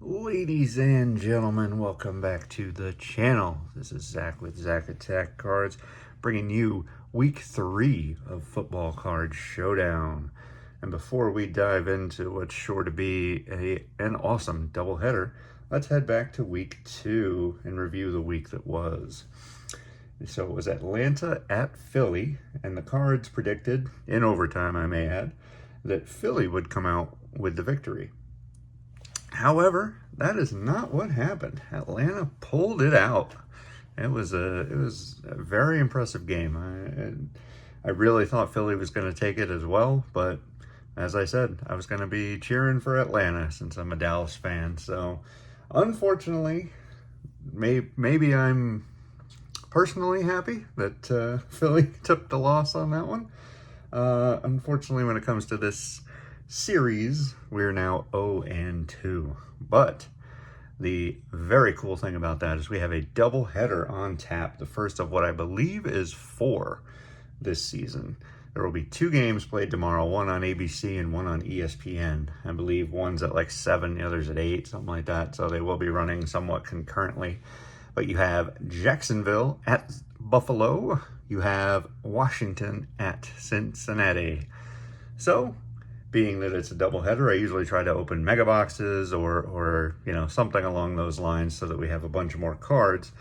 Ladies and gentlemen, welcome back to the channel. This is Zach with Zach Attack Cards, bringing you week 3 of Football Card Showdown. And before we dive into what's sure to be an awesome doubleheader, let's head back to week 2 and review the week that was. So it was Atlanta at Philly, and the cards predicted, in overtime I may add, that Philly would come out with the victory. However, that is not what happened. Atlanta pulled it out. It was a very impressive game. I really thought Philly was going to take it as well, but as I said, I was going to be cheering for Atlanta since I'm a Dallas fan. So, unfortunately, maybe I'm personally happy that Philly took the loss on that one. Unfortunately, when it comes to this series, we're now 0-2. But the very cool thing about that is we have a double header on tap, the first of what I believe is 4 this season. There will be 2 games played tomorrow, one on ABC and one on ESPN. I believe one's at like 7, the other's at 8, something like that. So they will be running somewhat concurrently. But you have Jacksonville at Buffalo. You have Washington at Cincinnati. So, being that it's a doubleheader, I usually try to open mega boxes or something along those lines so that we have a bunch more cards.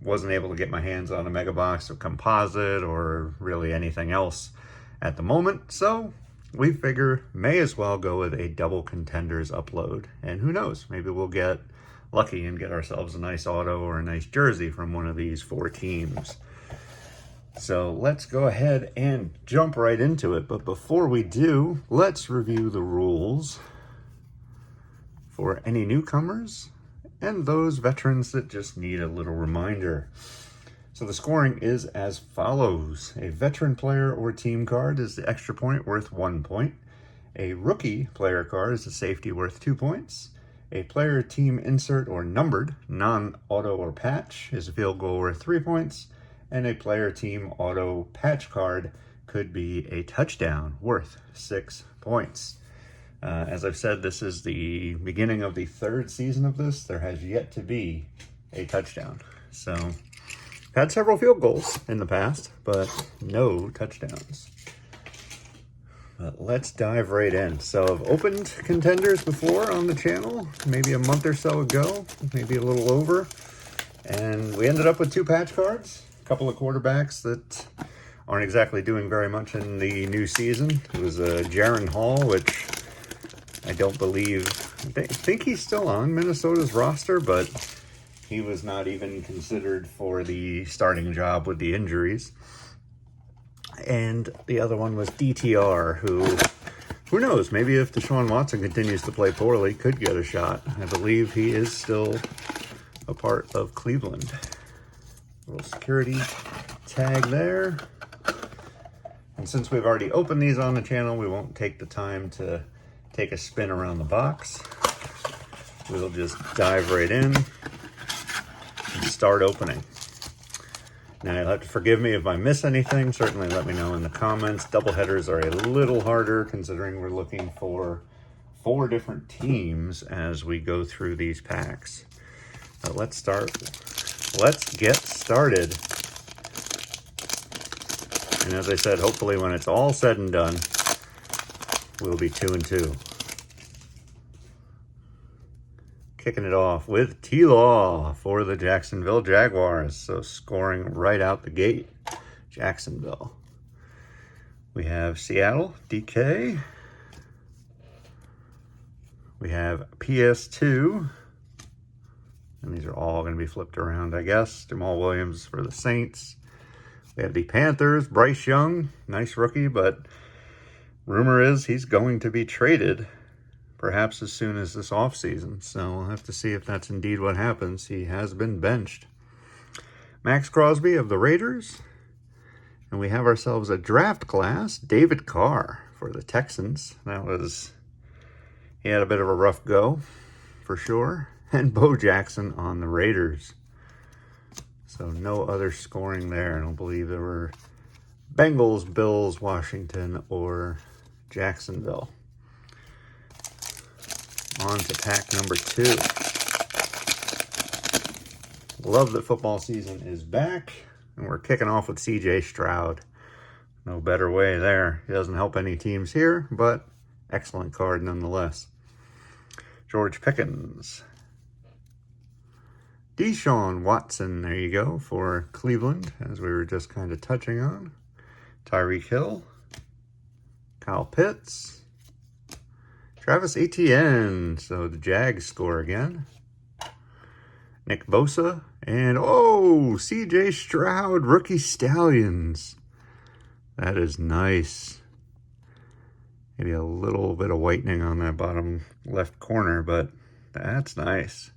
Wasn't able to get my hands on a mega box or composite or really anything else at the moment, so we figure may as well go with a double contenders upload. And who knows, maybe we'll get lucky and get ourselves a nice auto or a nice jersey from one of these 4 teams. So let's go ahead and jump right into it. But before we do, let's review the rules for any newcomers and those veterans that just need a little reminder. So the scoring is as follows. A veteran player or team card is the extra point worth 1 point. A rookie player card is a safety worth 2 points. A player, team, insert, or numbered, non-auto or patch is a field goal worth 3 points. And a player, team, auto, patch card could be a touchdown worth 6 points. As I've said, this is the beginning of the 3rd season of this. There has yet to be a touchdown. So, had several field goals in the past, but no touchdowns. But let's dive right in. So I've opened contenders before on the channel, maybe a month or so ago, maybe a little over. And we ended up with 2 patch cards. Couple of quarterbacks that aren't exactly doing very much in the new season. It was Jaron Hall, which I don't believe, I think he's still on Minnesota's roster, but he was not even considered for the starting job with the injuries. And the other one was DTR, who knows, maybe if Deshaun Watson continues to play poorly, could get a shot. I believe he is still a part of Cleveland. Little security tag there. And since we've already opened these on the channel, we won't take the time to take a spin around the box. We'll just dive right in and start opening. Now, you'll have to forgive me if I miss anything. Certainly let me know in the comments. Doubleheaders are a little harder considering we're looking for 4 different teams as we go through these packs. But let's get started. And as I said, hopefully when it's all said and done, we'll be 2-2. Kicking it off with T-Law for the Jacksonville Jaguars. So scoring right out the gate, Jacksonville. We have Seattle, DK. We have PS2. And these are all going to be flipped around, I guess. Jamal Williams for the Saints. We have the Panthers, Bryce Young. Nice rookie, but rumor is he's going to be traded perhaps as soon as this offseason. So we'll have to see if that's indeed what happens. He has been benched. Max Crosby of the Raiders. And we have ourselves a draft class, David Carr for the Texans. He had a bit of a rough go, for sure. And Bo Jackson on the Raiders. So no other scoring there. I don't believe there were Bengals, Bills, Washington, or Jacksonville. On to pack number 2. Love that football season is back, and we're kicking off with C.J. Stroud. No better way there. He doesn't help any teams here, but excellent card nonetheless. George Pickens. Deshaun Watson, there you go, for Cleveland, as we were just kind of touching on. Tyreek Hill. Kyle Pitts. Travis Etienne, so the Jags score again. Nick Bosa, and oh, C.J. Stroud, rookie Stallions. That is nice. Maybe a little bit of whitening on that bottom left corner, but that's nice.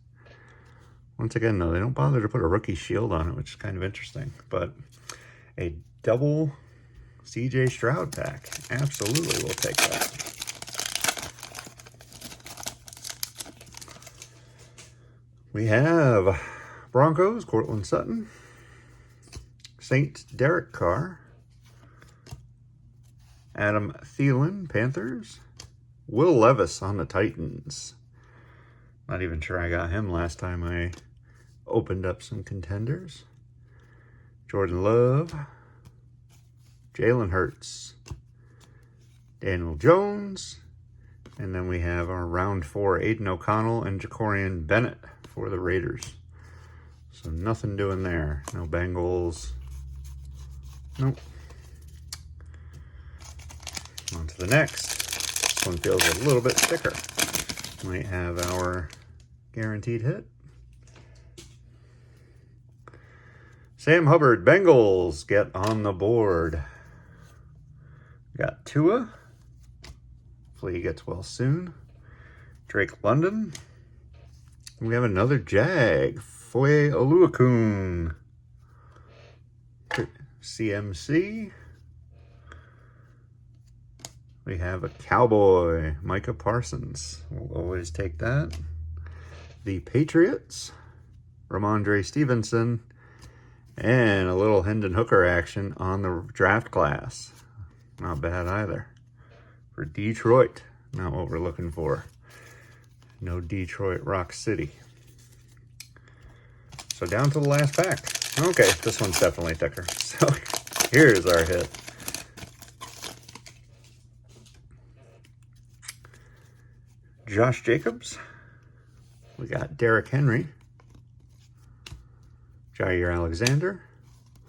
Once again, though, they don't bother to put a rookie shield on it, which is kind of interesting. But a double C.J. Stroud pack. Absolutely, we'll take that. We have Broncos, Cortland Sutton. Saints, Derek Carr. Adam Thielen, Panthers. Will Levis on the Titans. Not even sure I got him last time I opened up some contenders. Jordan Love. Jalen Hurts. Daniel Jones. And then we have our round 4, Aiden O'Connell and Jacorian Bennett for the Raiders. So nothing doing there. No Bengals. Nope. On to the next. This one feels a little bit thicker. Might have our guaranteed hit. Sam Hubbard, Bengals, get on the board. Got Tua. Hopefully he gets well soon. Drake London. We have another Jag. Foye Oluokun. CMC. We have a Cowboy, Micah Parsons. We'll always take that. The Patriots, Ramondre Stevenson, and a little Hendon Hooker action on the draft class. Not bad either. For Detroit, not what we're looking for. No Detroit Rock City. So down to the last pack. Okay, this one's definitely thicker. So here's our hit. Josh Jacobs. We got Derrick Henry. Jair Alexander.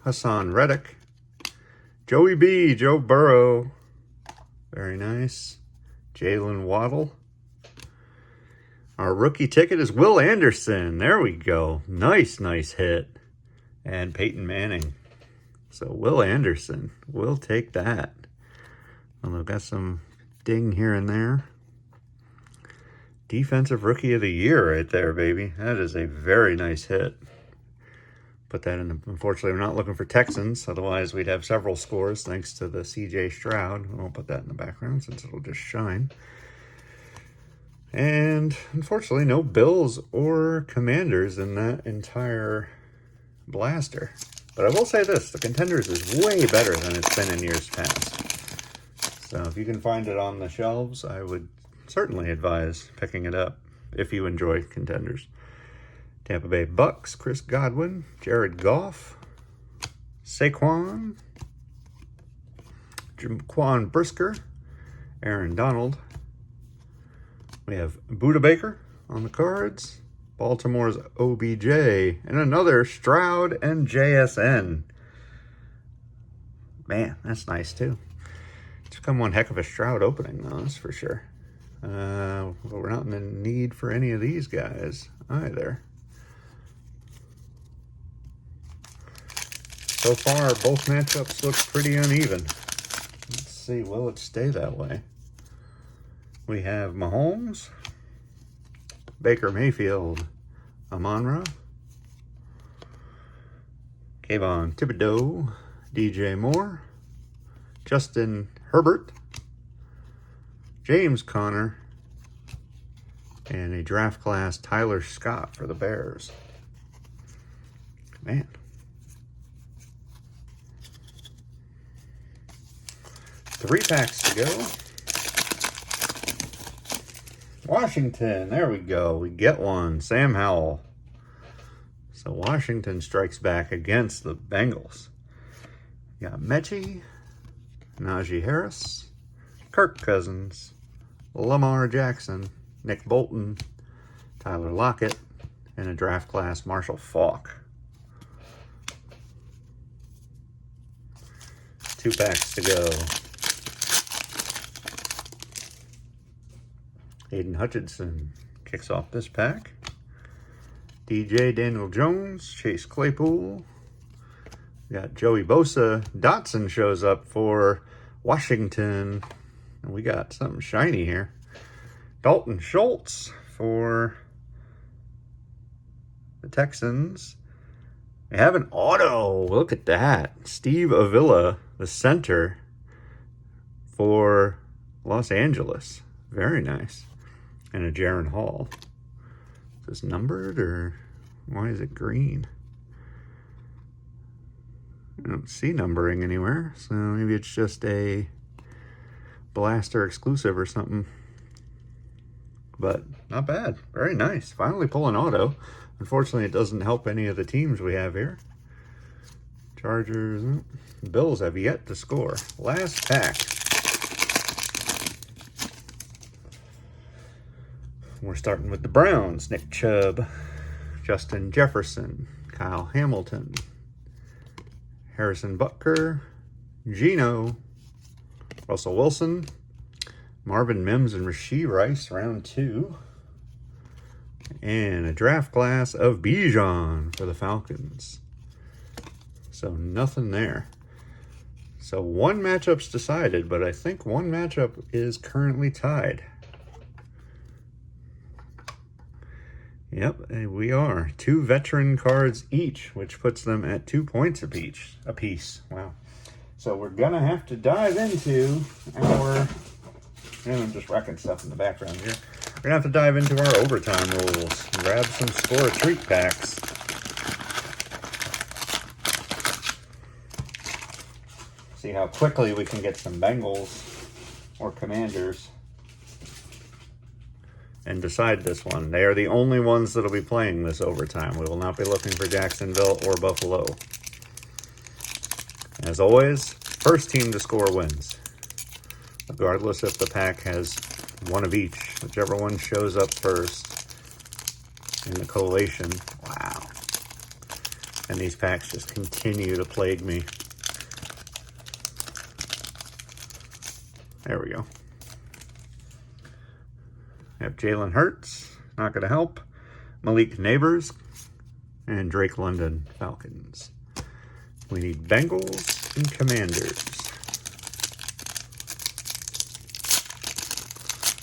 Hassan Reddick. Joey B. Joe Burrow. Very nice. Jalen Waddle. Our rookie ticket is Will Anderson. There we go. Nice hit. And Peyton Manning. So Will Anderson. We'll take that. Well, I've got some ding here and there. Defensive Rookie of the Year right there, baby. That is a very nice hit. Put that in the, unfortunately, we're not looking for Texans. Otherwise, we'd have several scores thanks to the C.J. Stroud. I won't put that in the background since it'll just shine. And unfortunately, no Bills or Commanders in that entire blaster. But I will say this, the Contenders is way better than it's been in years past. So if you can find it on the shelves, I would certainly advise picking it up if you enjoy Contenders. Tampa Bay Bucks, Chris Godwin, Jared Goff, Saquon, Jaquan Brisker, Aaron Donald. We have Buda Baker on the cards, Baltimore's OBJ, and another Stroud and JSN. Man, that's nice too. It's become one heck of a Stroud opening though, that's for sure. But we're not in the need for any of these guys either. So far, both matchups look pretty uneven. Let's see, will it stay that way? We have Mahomes, Baker Mayfield, Amon-Ra, Kayvon Thibodeau, DJ Moore, Justin Herbert, James Conner, and a draft class Tyler Scott for the Bears. Man. 3 packs to go. Washington, there we go. We get one. Sam Howell. So Washington strikes back against the Bengals. We got Mechie, Najee Harris, Kirk Cousins, Lamar Jackson, Nick Bolton, Tyler Lockett, and a draft class Marshall Faulk. 2 packs to go. Aiden Hutchinson kicks off this pack. DJ Daniel Jones, Chase Claypool. We got Joey Bosa. Dotson shows up for Washington. And we got something shiny here. Dalton Schultz for the Texans. We have an auto. Look at that. Steve Avila, the center for Los Angeles. Very nice. And a Jaron Hall. Is this numbered or why is it green? I don't see numbering anywhere, so maybe it's just a blaster exclusive or something. But not bad. Very nice. Finally pull an auto. Unfortunately, it doesn't help any of the teams we have here. Chargers. Bills have yet to score. Last pack. We're starting with the Browns. Nick Chubb, Justin Jefferson, Kyle Hamilton, Harrison Butker, Geno, Russell Wilson, Marvin Mims and Rashee Rice, round 2. And a draft class of Bijan for the Falcons. So nothing there. So 1 matchup's decided, but I think 1 matchup is currently tied. Yep, we are. 2 veteran cards each, which puts them at 2 points apiece. Wow. So we're going to have to dive into our... I'm just wrecking stuff in the background here. We're going to have to dive into our overtime rules. Grab some score treat packs. See how quickly we can get some Bengals or Commanders. And decide this one. They are the only ones that will be playing this overtime. We will not be looking for Jacksonville or Buffalo. As always, first team to score wins. Regardless if the pack has one of each. Whichever one shows up first in the collation. Wow. And these packs just continue to plague me. There we go. We have Jalen Hurts, not going to help. Malik Neighbors, and Drake London, Falcons. We need Bengals and Commanders.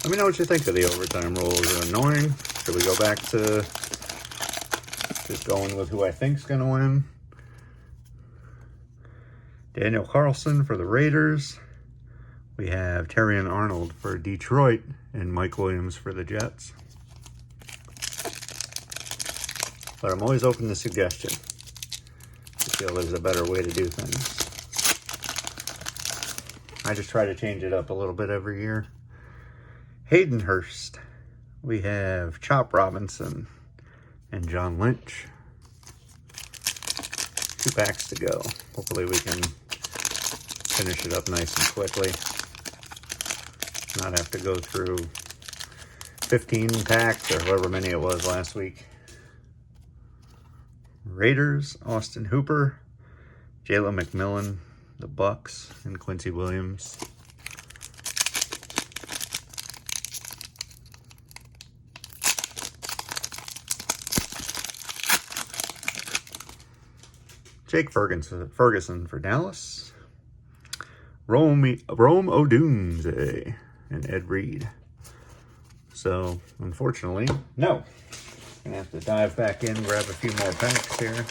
Let me know what you think of the overtime rules. Is it annoying? Should we go back to just going with who I think's going to win? Daniel Carlson for the Raiders. We have Terrion Arnold for Detroit and Mike Williams for the Jets. But I'm always open to suggestion. I feel there's a better way to do things. I just try to change it up a little bit every year. Hayden Hurst. We have Chop Robinson and John Lynch. 2 packs to go. Hopefully we can finish it up nice and quickly. Not have to go through 15 packs or however many it was last week. Raiders, Austin Hooper, Jalen McMillan, the Bucks, and Quincy Williams. Jake Ferguson for Dallas. Rome Odunze and Ed Reed. So, unfortunately, no. Gonna have to dive back in, grab a few more packs here.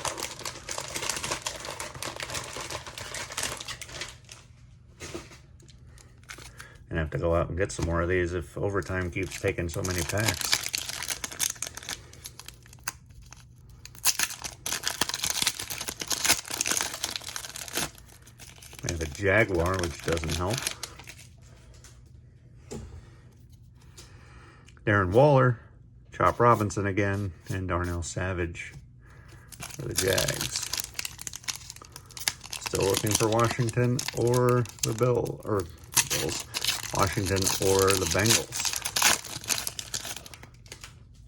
And have to go out and get some more of these if overtime keeps taking so many packs. We have a Jaguar, which doesn't help. Darren Waller, Chop Robinson again, and Darnell Savage for the Jags. Still looking for Washington or the Bills. Washington or the Bengals.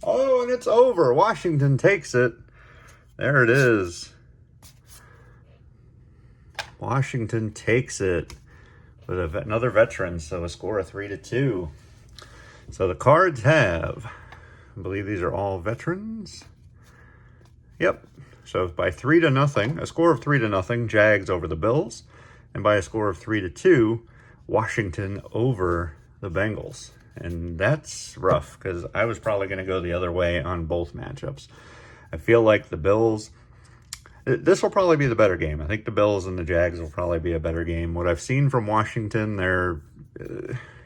Oh, and it's over. Washington takes it. There it is. Washington takes it with another veteran, so a score of 3-2. So the Cards have, I believe these are all veterans. Yep. So by 3-0, a score of 3-0, Jags over the Bills, and by a score of 3-2, Washington over the Bengals. And that's rough because I was probably going to go the other way on both matchups. I feel like the Bills, this will probably be the better game. I think the Bills and the Jags will probably be a better game. What I've seen from Washington, they're,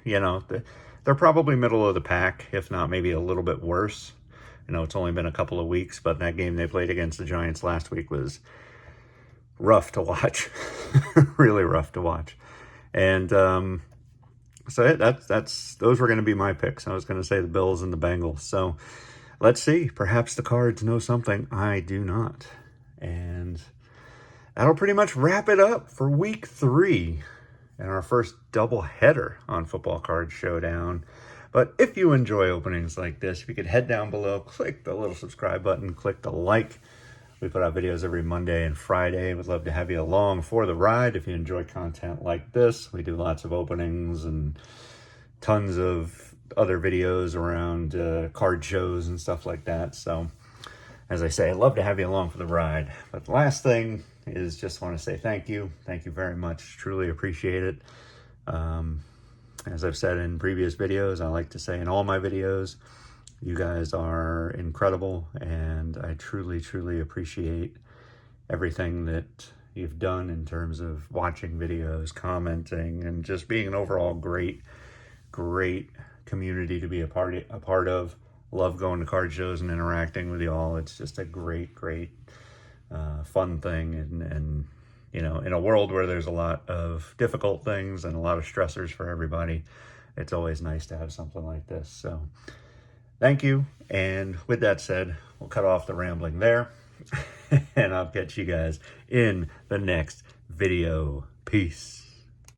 they're probably middle of the pack, if not maybe a little bit worse. I know it's only been a couple of weeks, but that game they played against the Giants last week was rough to watch. Really rough to watch. And so those were going to be my picks. I was going to say the Bills and the Bengals. So let's see. Perhaps the Cards know something I do not. And that'll pretty much wrap it up for week 3 and our first doubleheader on Football Card Showdown. But if you enjoy openings like this, if you could head down below, click the little subscribe button, click the like. We put out videos every Monday and Friday. We'd love to have you along for the ride. If you enjoy content like this, we do lots of openings and tons of other videos around card shows and stuff like that. So, as I say, I'd love to have you along for the ride. But the last thing is just want to say thank you. Thank you very much. Truly appreciate it. As I've said in previous videos, I like to say in all my videos, you guys are incredible, and I truly, truly appreciate everything that you've done in terms of watching videos, commenting, and just being an overall great community to be a part of. Love going to card shows and interacting with you all. It's just a great fun thing, and in a world where there's a lot of difficult things and a lot of stressors for everybody, it's always nice to have something like this. So thank you. And with that said, we'll cut off the rambling there and I'll catch you guys in the next video. Peace.